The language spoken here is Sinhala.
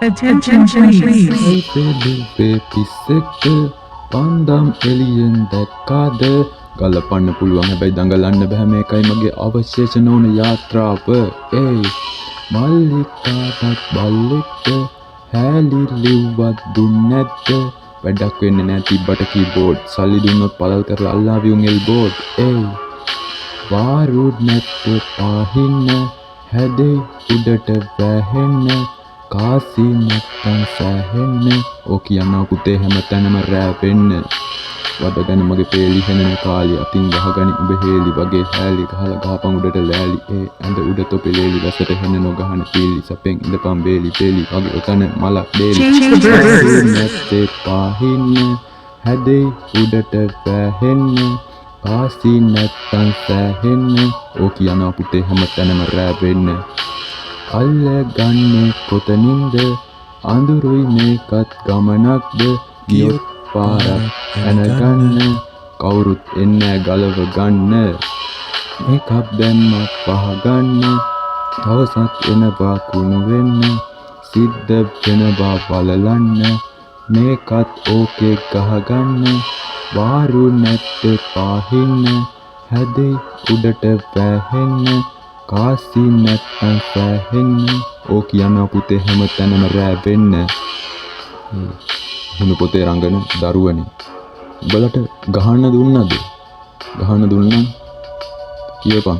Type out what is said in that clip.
Attention please. පෙළුවේ පිස්සෙක්ට පන්දම් එළියෙන් දැක්කාද ගලපන්න පුළුවන් හැබැයි දඟලන්න බෑ මේකයි මගේ අවශේෂ නොවන යාත්‍රාව මල්ලිකාටත් බල්ලෙක්ට හැලි ලිව්වත් දුන්නේ නැද්ද වැඩක් වෙන්නේ නැහැ තිබ්බට කීබෝඩ් සල්ලි දුන්නොත් පළල් කරලා අල්ලාවියුන් එල්බෝඩ් වාරු නැත්තේ පාහින්න හැදේ උඩට වැහෙන්න කාසි නැත්තන් සැහෙන්න ඕ කියන්නා පුතේ හැමතැනම රැවෙන්න වදගෙන මගේ පේලි හෙනන කාලි අතින් ගහගනි උඹ හේලි වගේ හැලි ගහලා ගහපන් උඩට ලෑලි ඇඳ උඩ තොපෙලේලි වැසට හෙන නොගහන පීලි සපෙන් ඉඳපන් බේලි බේලි වගේ ඔතන මලක් බේලි නැත්තේ පාහින්න හැදේ උඩට වැහෙන්න කාසි නැත්තන් සැහෙන්න ඕ කියන්නා පුතේ හැමතැනම රැවෙන්න අල්ල ගන්නේ කොතනින්ද අඳුරුයි මේකත් ගමනක්ද ගියොත් පාරක් ඇනගන්න කවුරුත් එන්නේ ගලව ගන්න මේකක් දැම්මත් පහගන්න දවසක් එනවා කුණු වෙන්න සිද්ධ වෙනවා බලලන්න මේකත් ඕකේ ගහගන්න වාරු නැත්තේ පාහින්න හැදේ උඩට වැහෙන්න කාසි නැත්තන් සැහෙන්න ඕ කියන්නා පුතේ හැමතැනම රැවෙන්න හුණු පොතේ රංගන දරුවනේ උඹලට ගහන්න දුන්නද ගහන්න දුන්නා කියපන්